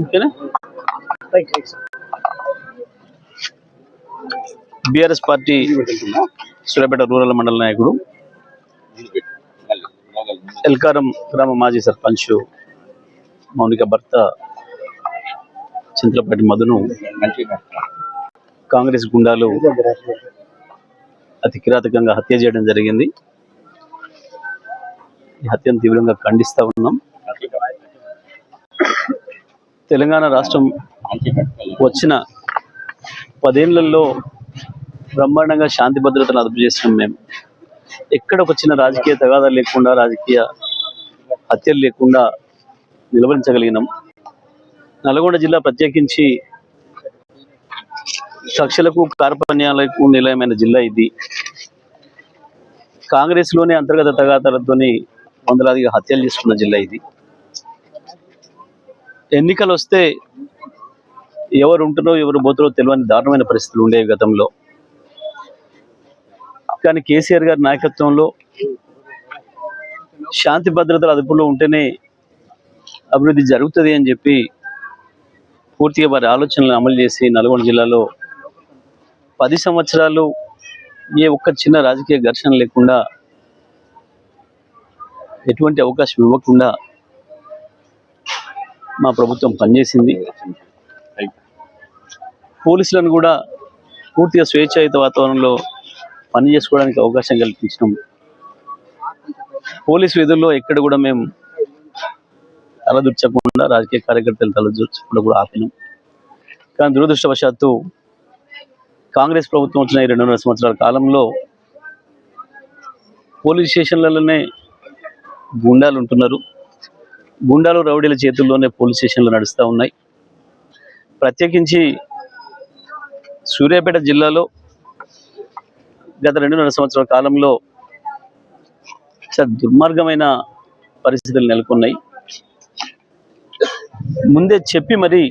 ఓకేనా. BRS party Suryapet rural మండల నాయకుడు, ఎల్కారం గ్రామ మాజీ సర్పంచ్ మౌనిక భర్త చింతలపాటి మధును కాంగ్రెస్ గుండాలు అతి కిరాతకంగా హత్య చేయడం జరిగింది. ఈ హత్యను తీవ్రంగా ఖండిస్తూ ఉన్నాం. తెలంగాణ రాష్ట్రం వచ్చిన 10 ఏళ్లలో బ్రహ్మాండంగా శాంతి భద్రతను అదుపు చేస్తున్నాం. మేము ఎక్కడ ఒక చిన్న రాజకీయ తగాదాలు లేకుండా, రాజకీయ హత్యలు లేకుండా నిలవరించగలిగినాం. నల్గొండ జిల్లా ప్రత్యేకించి కక్షలకు కార్పణ్యాలకు నిలయమైన జిల్లా ఇది. కాంగ్రెస్లోని అంతర్గత తగాదాలతోని వందలాదిగా హత్యలు చేసుకున్న జిల్లా ఇది. ఎన్నికలు వస్తే ఎవరు ఉంటున్నారో ఎవరు పోతారో తెలియని దారుణమైన పరిస్థితులు ఉండేవి గతంలో. కానీ కేసీఆర్ గారి నాయకత్వంలో శాంతి భద్రతల అదుపులో ఉంటేనే అభివృద్ధి జరుగుతుంది అని చెప్పి పూర్తిగా వారి ఆలోచనలను అమలు చేసి నల్గొండ జిల్లాలో 10 సంవత్సరాలు ఏ ఒక్క చిన్న రాజకీయ ఘర్షణ లేకుండా, ఎటువంటి అవకాశం ఇవ్వకుండా మా ప్రభుత్వం పనిచేసింది. పోలీసులను కూడా పూర్తిగా స్వేచ్ఛాయుత వాతావరణంలో పని చేసుకోవడానికి అవకాశం కల్పించినాం. పోలీసు విధుల్లో ఎక్కడ కూడా మేము తలదూర్చకుండా, రాజకీయ కార్యకర్తలు తలదూర్చకుండా కూడా ఆపినాం. కానీ దురదృష్టవశాత్తు కాంగ్రెస్ ప్రభుత్వం వచ్చిన 2.5 సంవత్సరాల కాలంలో పోలీస్ స్టేషన్లలోనే గుండాలు ఉంటున్నారు. గుండాలు రౌడీల చేతుల్లోనే పోలీస్ స్టేషన్లు నడుస్తూ ఉన్నాయి. ప్రత్యేకించి సూర్యాపేట జిల్లాలో గత 2.5 సంవత్సరాల కాలంలో చాలా దుర్మార్గమైన పరిస్థితులు నెలకొన్నాయి. ముందే చెప్పి మరి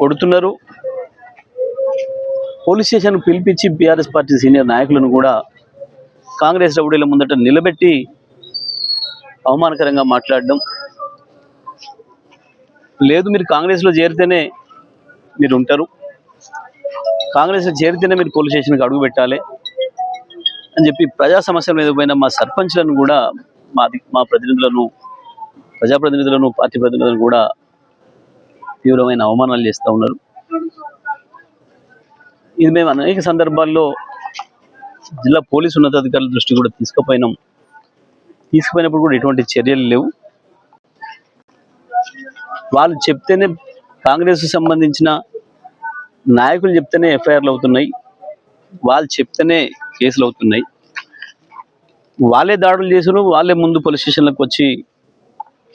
కొడుతున్నారు. పోలీస్ స్టేషన్ పిలిపించి బీఆర్ఎస్ పార్టీ సీనియర్ నాయకులను కూడా కాంగ్రెస్ రౌడీల ముందట నిలబెట్టి అవమానకరంగా మాట్లాడడం. లేదు, మీరు కాంగ్రెస్లో చేరితేనే మీరు ఉంటారు, కాంగ్రెస్లో చేరితేనే మీరు పోలీస్ స్టేషన్కి అడుగు పెట్టాలి అని చెప్పి ప్రజా సమస్యల మీద పోయిన మా సర్పంచ్లను కూడా, మా ప్రతినిధులను, ప్రజాప్రతినిధులను, పార్టీ ప్రతినిధులను కూడా తీవ్రమైన అవమానాలు చేస్తూ ఉన్నారు. ఇది మేము అనేక సందర్భాల్లో జిల్లా పోలీసు ఉన్నతాధికారుల దృష్టి కూడా తీసుకుపోయినప్పుడు కూడా ఎటువంటి చర్యలు లేవు. వాళ్ళు చెప్తేనే, కాంగ్రెస్కు సంబంధించిన నాయకులు చెప్తేనే ఎఫ్ఐఆర్లు అవుతున్నాయి, వాళ్ళు చెప్తేనే కేసులు అవుతున్నాయి. వాళ్ళే దాడులు చేసారు, వాళ్ళే ముందు పోలీస్ స్టేషన్లకు వచ్చి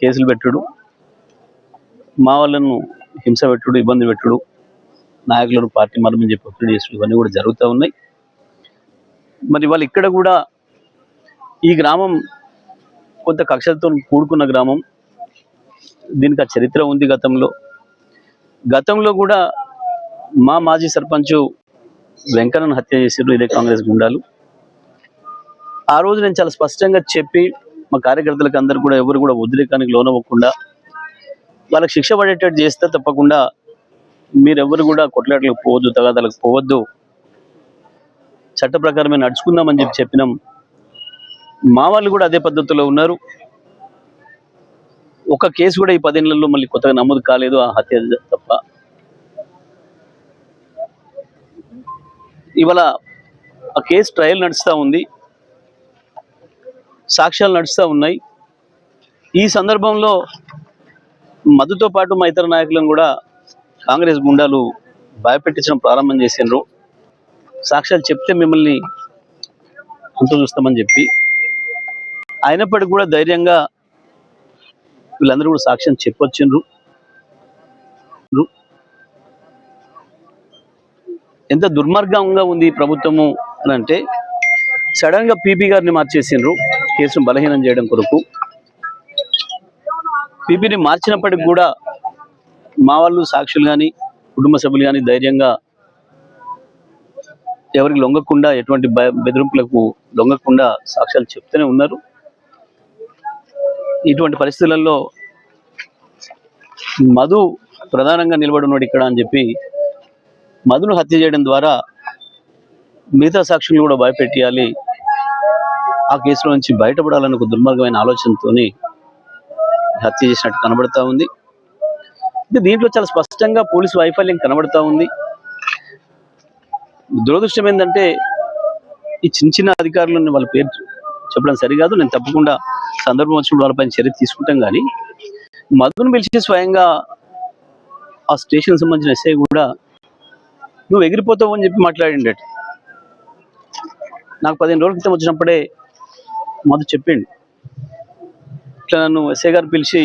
కేసులు పెట్టుడు, మా వాళ్ళను హింస పెట్టుడు, ఇబ్బంది పెట్టుడు, నాయకులను పార్టీ మరమని చెప్పి ఒత్తిడి చేసుడు, ఇవన్నీ కూడా జరుగుతూ ఉన్నాయి. మరి వాళ్ళు ఇక్కడ కూడా ఈ గ్రామం కొంత కక్షలతో కూడుకున్న గ్రామం, దీనికి ఆ చరిత్ర ఉంది. గతంలో కూడా మా మాజీ సర్పంచ్ వెంకన్నను హత్య చేసారు ఇదే కాంగ్రెస్ గుండాలు. ఆ రోజు నేను చాలా స్పష్టంగా చెప్పి మా కార్యకర్తలకు అందరూ కూడా ఎవరు కూడా ఉద్రేకానికి లోనవ్వకుండా వాళ్ళకి శిక్ష పడేటట్టు చేస్తే తప్పకుండా మీరెవరు కూడా కొట్లాటలకు పోవద్దు, తగాదాలకు పోవద్దు, చట్ట ప్రకారమే నడుచుకుందామని చెప్పినాం. మా వాళ్ళు కూడా అదే పద్ధతిలో ఉన్నారు. ఒక కేసు కూడా ఈ 10 ఏళ్లలో మళ్ళీ కొత్తగా నమోదు కాలేదు, ఆ హత్య తప్ప. ఇవాళ ఆ కేసు ట్రయల్ నడుస్తూ ఉంది, సాక్ష్యాలు నడుస్తూ ఉన్నాయి. ఈ సందర్భంలో మధుతో పాటు మా ఇతర నాయకులను కూడా కాంగ్రెస్ గుండాలు భయపెట్టించడం ప్రారంభం చేసినారు. సాక్ష్యాలు చెప్తే మిమ్మల్ని అంత చూస్తామని చెప్పి. అయినప్పటికీ కూడా ధైర్యంగా వీళ్ళందరూ కూడా సాక్ష్యం చెప్పొచ్చిండ్రు. ఎంత దుర్మార్గంగా ఉంది ఈ ప్రభుత్వము అని అంటే, సడన్గా పీపీ గారిని మార్చేసిండ్రు కేసును బలహీనం చేయడం కొరకు. పీపీని మార్చినప్పటికి కూడా మా వాళ్ళు, సాక్షులు కానీ, కుటుంబ సభ్యులు కానీ ధైర్యంగా ఎవరికి లొంగకుండా, ఎటువంటి బెదిరింపులకు లొంగకుండా సాక్ష్యాలు చెప్తూనే ఉన్నారు. ఇటువంటి పరిస్థితులలో మధు ప్రధానంగా నిలబడి ఉన్నాడు ఇక్కడ అని చెప్పి మధును హత్య చేయడం ద్వారా మిగతా సాక్షులు కూడా భయపెట్టియాలి, ఆ కేసులో నుంచి బయటపడాలని ఒక దుర్మార్గమైన ఆలోచనతోని హత్య చేసినట్టు కనబడతా ఉంది. దీంట్లో చాలా స్పష్టంగా పోలీసు వైఫల్యం కనబడతా ఉంది. దురదృష్టం ఏంటంటే ఈ చిన్న చిన్న అధికారులను వాళ్ళ పేరు చెప్పడం సరికాదు. నేను తప్పకుండా సందర్భం వచ్చినప్పుడు వాళ్ళపైన చర్య తీసుకుంటాం. కానీ మధును పిలిచి స్వయంగా ఆ స్టేషన్ సంబంధించిన ఎస్ఐ కూడా నువ్వు ఎగిరిపోతావు అని చెప్పి మాట్లాడిండట. నాకు 15 రోజుల క్రితం వచ్చినప్పుడే మధు చెప్పిండు, ఇట్లా నన్ను ఎస్ఐ గారు పిలిచి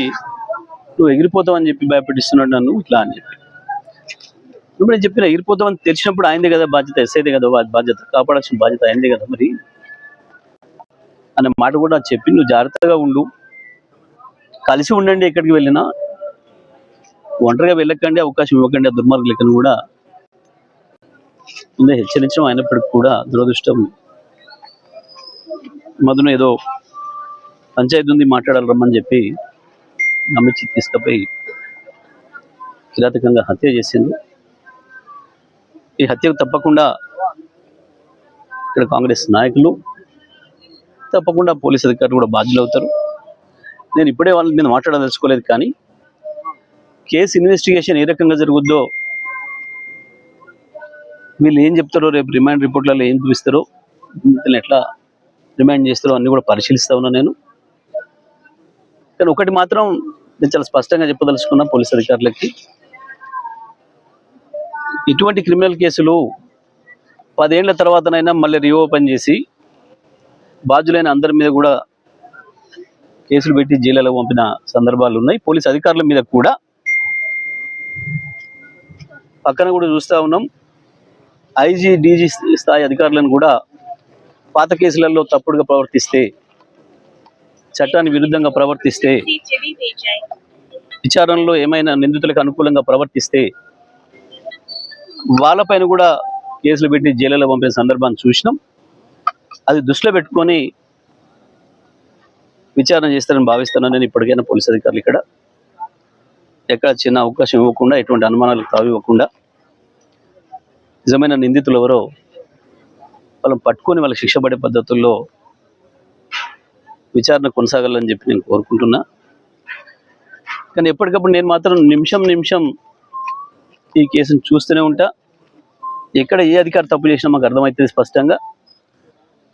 నువ్వు ఎగిరిపోతావు అని చెప్పి భయపెట్టిస్తున్నాడు నన్ను ఇట్లా అని చెప్పి. ఇప్పుడు నేను చెప్పిన ఎగిరిపోతామని తెలిసినప్పుడు ఆయనదే కదా బాధ్యత, ఎస్ఐదే కదా బాధ్యత, కాపాడాల్సిన బాధ్యత ఆయనదే కదా మరి అనే మాట కూడా చెప్పి నువ్వు జాగ్రత్తగా ఉండు, కలిసి ఉండండి, ఎక్కడికి వెళ్ళినా ఒంటరిగా వెళ్ళకండి, అవకాశం ఇవ్వకండి ఆ దుర్మార్గులకని కూడా ముందే హెచ్చరించడం. అయినప్పటికీ కూడా దురదృష్టం మధును ఏదో పంచాయతీ ఉంది మాట్లాడాలి రమ్మని చెప్పి నమ్మించి తీసుకుపోయి కిరాతకంగా హత్య చేసింది. ఈ హత్యకు తప్పకుండా ఇక్కడ కాంగ్రెస్ నాయకులు, తప్పకుండా పోలీస్ అధికారులు కూడా బాధ్యులు అవుతారు. నేను ఇప్పుడే వాళ్ళ మీద మాట్లాడదలుచుకోలేదు. కానీ కేసు ఇన్వెస్టిగేషన్ ఏ రకంగా జరుగుద్దో, వీళ్ళు ఏం చెప్తారో, రేపు రిమాండ్ రిపోర్ట్లలో ఏం చూపిస్తారో, ఎట్లా రిమాండ్ చేస్తారో అన్ని కూడా పరిశీలిస్తా ఉన్నా నేను. కానీ ఒకటి మాత్రం నేను చాలా స్పష్టంగా చెప్పదలుచుకున్నా పోలీస్ అధికారులకి, ఇటువంటి క్రిమినల్ కేసులు 10 ఏళ్ల తర్వాతనైనా మళ్ళీ రీఓపెన్ చేసి బాధ్యులైన అందరి మీద కూడా కేసులు పెట్టి జైలులో పంపిన సందర్భాలు ఉన్నాయి. పోలీస్ అధికారుల మీద కూడా పక్కన కూడా చూస్తూ ఉన్నాం. ఐజీ డీజీ స్థాయి అధికారులను కూడా పాత కేసులలో తప్పుడుగా ప్రవర్తిస్తే, చట్టానికి విరుద్ధంగా ప్రవర్తిస్తే, విచారణలో ఏమైనా నిందితులకు అనుకూలంగా ప్రవర్తిస్తే వాళ్ళపైన కూడా కేసులు పెట్టి జైలులో పంపిన సందర్భాన్ని చూసినాం. అది దృష్టిలో పెట్టుకొని విచారణ చేస్తారని భావిస్తున్నాను నేను. ఇప్పటికైనా పోలీస్ అధికారులు ఇక్కడ ఎక్కడ చిన్న అవకాశం ఇవ్వకుండా, ఎటువంటి అనుమానాలకు తావివ్వకుండా, నిజమైన నిందితులు ఎవరో వాళ్ళని పట్టుకొని వాళ్ళకి శిక్ష పడే పద్ధతుల్లో విచారణ కొనసాగాలని చెప్పి నేను కోరుకుంటున్నా. కానీ ఎప్పటికప్పుడు నేను మాత్రం నిమిషం ఈ కేసును చూస్తూనే ఉంటా. ఎక్కడ ఏ అధికారి తప్పు చేసినా మాకు అర్థమవుతుంది స్పష్టంగా.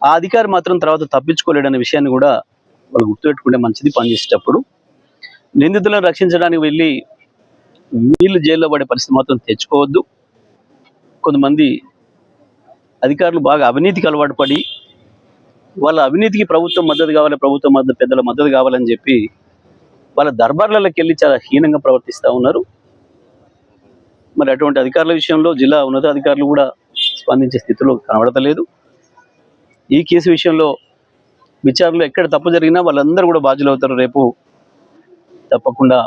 ఆ అధికారి మాత్రం తర్వాత తప్పించుకోలేడనే విషయాన్ని కూడా వాళ్ళు గుర్తుపెట్టుకుంటే మంచిది. పనిచేసేటప్పుడు నిందితులను రక్షించడానికి వెళ్ళి వీళ్ళు జైల్లో పడే పరిస్థితి మాత్రం తెచ్చుకోవద్దు. కొంతమంది అధికారులు బాగా అవినీతికి అలవాటు పడి వాళ్ళ అవినీతికి ప్రభుత్వం మద్దతు కావాలి, ప్రభుత్వం పెద్దల మద్దతు కావాలని చెప్పి వాళ్ళ దర్బార్లలోకి వెళ్ళి చాలా హీనంగా ప్రవర్తిస్తూ ఉన్నారు. మరి అటువంటి అధికారుల విషయంలో జిల్లా ఉన్నతాధికారులు కూడా స్పందించే స్థితిలో కనబడతలేదు. ఈ కేసు విషయంలో విచారణలో ఎక్కడ తప్పు జరిగినా వాళ్ళందరూ కూడా బాధ్యులు అవుతారు. రేపు తప్పకుండా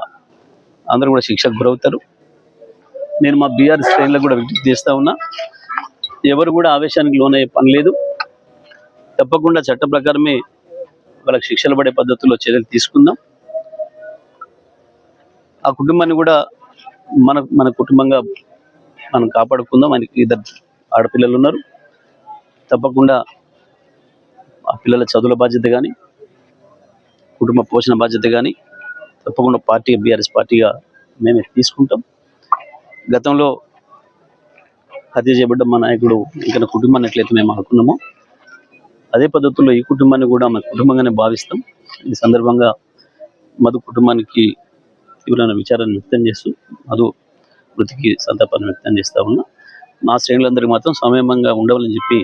అందరూ కూడా శిక్షకు గురవుతారు. నేను మా బీఆర్ఎస్ శ్రేణులకు కూడా విజ్ఞప్తి చేస్తూ ఉన్నా, ఎవరు కూడా ఆవేశానికి లోనయ్యే పని లేదు. తప్పకుండా చట్ట ప్రకారమే వాళ్ళకి శిక్షలు పడే పద్ధతుల్లో చర్యలు తీసుకుందాం. ఆ కుటుంబాన్ని కూడా మన కుటుంబంగా మనం కాపాడుకుందాం. ఆయనకి 2 ఆడపిల్లలు ఉన్నారు. తప్పకుండా ఆ పిల్లల చదువుల బాధ్యత కానీ, కుటుంబ పోషణ బాధ్యత కానీ తప్పకుండా పార్టీ బీఆర్ఎస్ పార్టీగా మేమే తీసుకుంటాం. గతంలో హత్య చేయబడ్డ మా నాయకుడు ఇంకా కుటుంబాన్ని ఎట్లయితే మేము అనుకున్నామో అదే పద్ధతుల్లో ఈ కుటుంబాన్ని కూడా మా కుటుంబంగానే భావిస్తాం. ఈ సందర్భంగా మధు కుటుంబానికి తీవ్రమైన విచారాన్ని వ్యక్తం చేస్తూ మధు మృతికి సంతాపాన్ని వ్యక్తం చేస్తూ ఉన్నా. మా శ్రేణులందరికీ మాత్రం సమయంగా ఉండవాలని చెప్పి